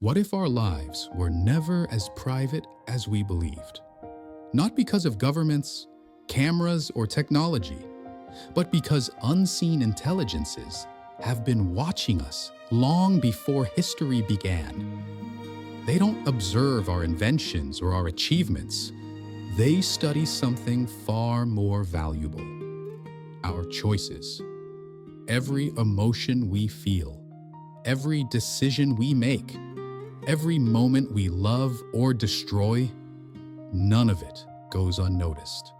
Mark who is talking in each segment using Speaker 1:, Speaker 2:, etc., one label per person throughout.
Speaker 1: What if our lives were never as private as we believed? Not because of governments, cameras, or technology, but because unseen intelligences have been watching us long before history began. They don't observe our inventions or our achievements. They study something far more valuable: our choices. Every emotion we feel, every decision we make, every moment we love or destroy, none of it goes unnoticed.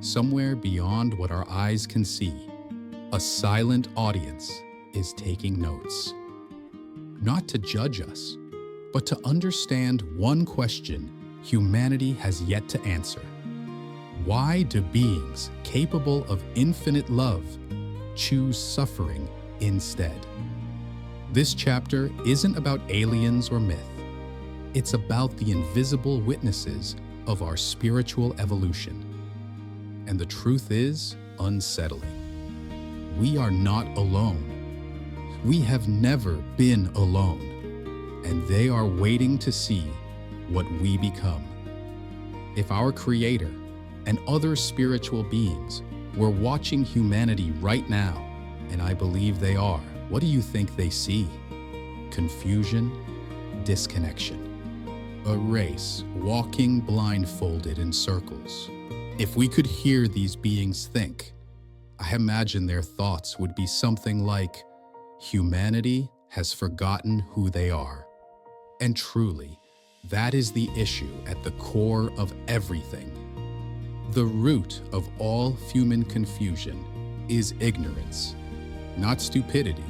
Speaker 1: Somewhere beyond what our eyes can see, a silent audience is taking notes. Not to judge us, but to understand one question humanity has yet to answer. Why do beings capable of infinite love choose suffering instead? This chapter isn't about aliens or myth. It's about the invisible witnesses of our spiritual evolution. And the truth is unsettling. We are not alone. We have never been alone. And they are waiting to see what we become. If our Creator and other spiritual beings were watching humanity right now, and I believe they are, what do you think they see? Confusion, disconnection. A race walking blindfolded in circles. If we could hear these beings think, I imagine their thoughts would be something like, humanity has forgotten who they are. And truly, that is the issue at the core of everything. The root of all human confusion is ignorance, not stupidity,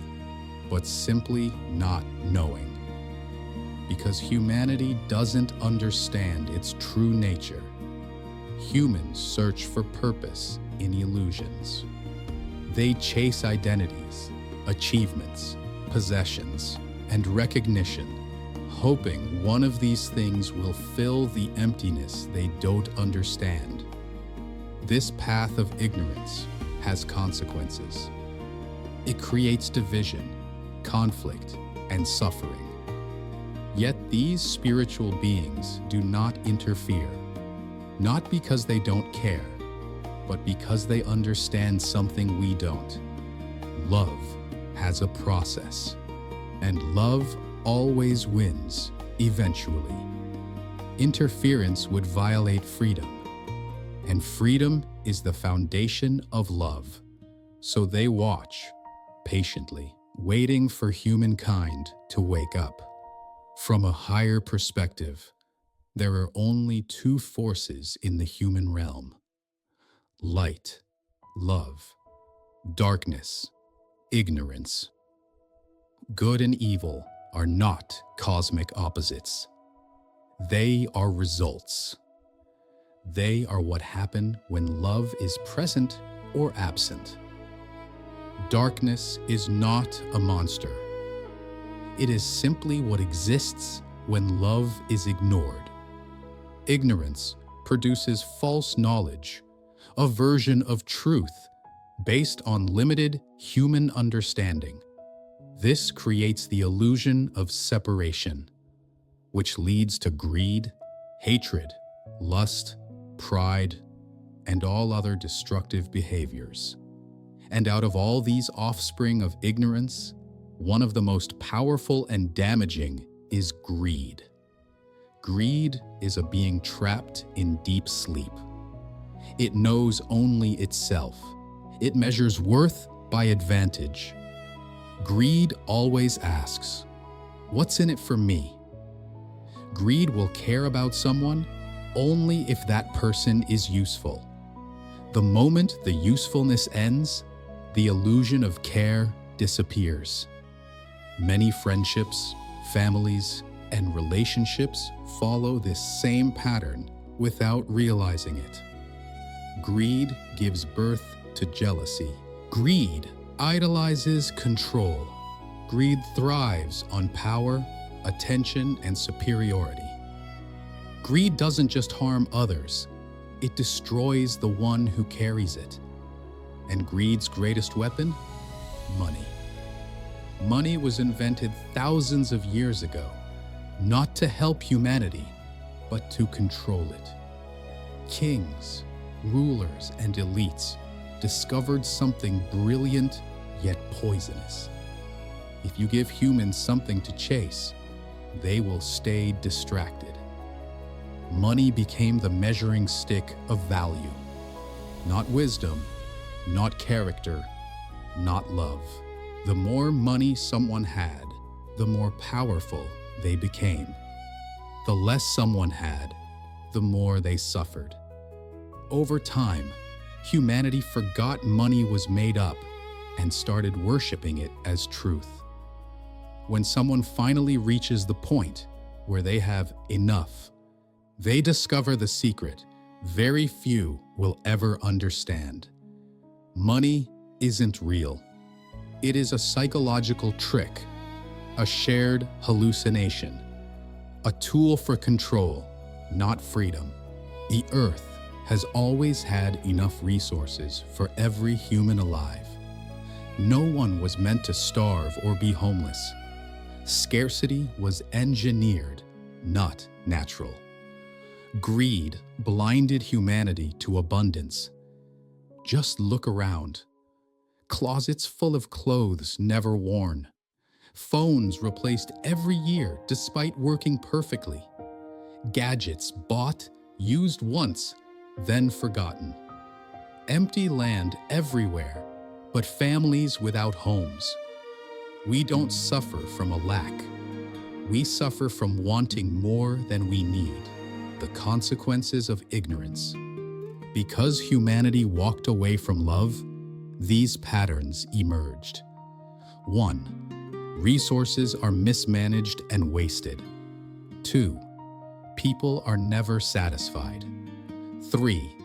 Speaker 1: but simply not knowing. Because humanity doesn't understand its true nature. Humans search for purpose in illusions. They chase identities, achievements, possessions, and recognition, hoping one of these things will fill the emptiness they don't understand. This path of ignorance has consequences. It creates division, conflict, and suffering. Yet these spiritual beings do not interfere, not because they don't care, but because they understand something we don't. Love has a process, and love always wins eventually. Interference would violate freedom, and freedom is the foundation of love. So they watch patiently, waiting for humankind to wake up. From a higher perspective, there are only two forces in the human realm: light, love; darkness, ignorance. Good and evil are not cosmic opposites. They are results. They are what happen when love is present or absent. Darkness is not a monster. It is simply what exists when love is ignored. Ignorance produces false knowledge, a version of truth based on limited human understanding. This creates the illusion of separation, which leads to greed, hatred, lust, pride, and all other destructive behaviors. And out of all these offspring of ignorance, one of the most powerful and damaging is greed. Greed is a being trapped in deep sleep. It knows only itself. It measures worth by advantage. Greed always asks, "What's in it for me?" Greed will care about someone only if that person is useful. The moment the usefulness ends, the illusion of care disappears. Many friendships, families, and relationships follow this same pattern without realizing it. Greed gives birth to jealousy. Greed idolizes control. Greed thrives on power, attention, and superiority. Greed doesn't just harm others, it destroys the one who carries it. And greed's greatest weapon? Money. Money was invented thousands of years ago, not to help humanity, but to control it. Kings, rulers, and elites discovered something brilliant yet poisonous. If you give humans something to chase, they will stay distracted. Money became the measuring stick of value. Not wisdom, not character, not love. The more money someone had, the more powerful they became. The less someone had, the more they suffered. Over time, humanity forgot money was made up and started worshiping it as truth. When someone finally reaches the point where they have enough, they discover the secret very few will ever understand. Money isn't real. It is a psychological trick, a shared hallucination, a tool for control, not freedom. The earth has always had enough resources for every human alive. No one was meant to starve or be homeless. Scarcity was engineered, not natural. Greed blinded humanity to abundance. Just look around. Closets full of clothes never worn. Phones replaced every year despite working perfectly. Gadgets bought, used once, then forgotten. Empty land everywhere, but families without homes. We don't suffer from a lack. We suffer from wanting more than we need. The consequences of ignorance. Because humanity walked away from love, these patterns emerged. 1. Resources are mismanaged and wasted. 2. People are never satisfied. 3.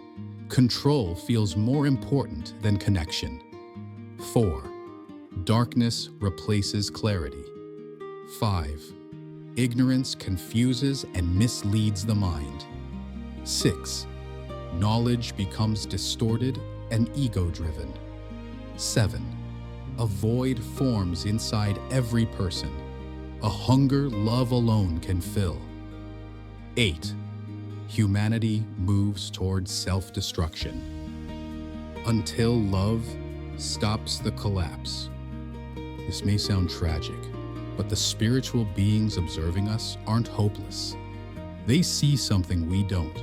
Speaker 1: Control feels more important than connection. 4. Darkness replaces clarity. 5. Ignorance confuses and misleads the mind. 6. Knowledge becomes distorted and ego-driven. 7. A void forms inside every person, a hunger love alone can fill. 8. Humanity moves towards self-destruction. Until love stops the collapse. This may sound tragic, but the spiritual beings observing us aren't hopeless. They see something we don't.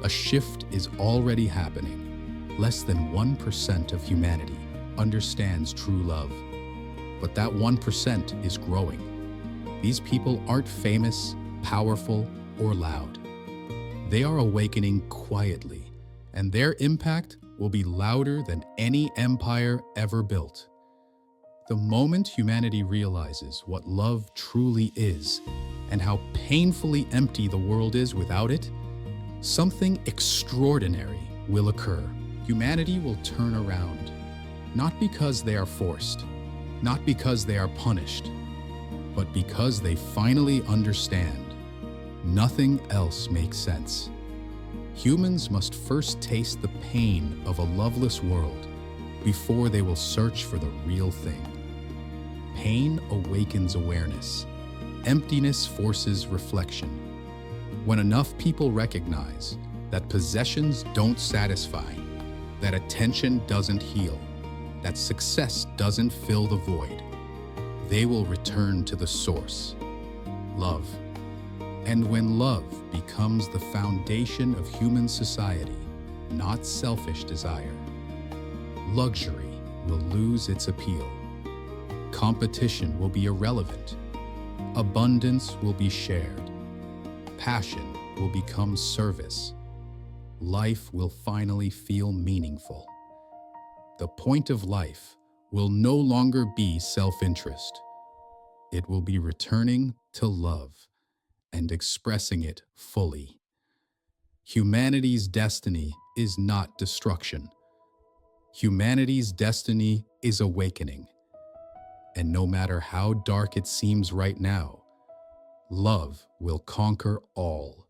Speaker 1: A shift is already happening. Less than 1% of humanity understands true love. But that 1% is growing. These people aren't famous, powerful, or loud. They are awakening quietly, and their impact will be louder than any empire ever built. The moment humanity realizes what love truly is and how painfully empty the world is without it, something extraordinary will occur. Humanity will turn around, not because they are forced, not because they are punished, but because they finally understand. Nothing else makes sense. Humans must first taste the pain of a loveless world before they will search for the real thing. Pain awakens awareness. Emptiness forces reflection. When enough people recognize that possessions don't satisfy, that attention doesn't heal, that success doesn't fill the void, they will return to the source, love. And when love becomes the foundation of human society, not selfish desire, luxury will lose its appeal. Competition will be irrelevant. Abundance will be shared. Passion will become service. Life will finally feel meaningful. The point of life will no longer be self-interest. It will be returning to love and expressing it fully. Humanity's destiny is not destruction. Humanity's destiny is awakening. And no matter how dark it seems right now, love will conquer all.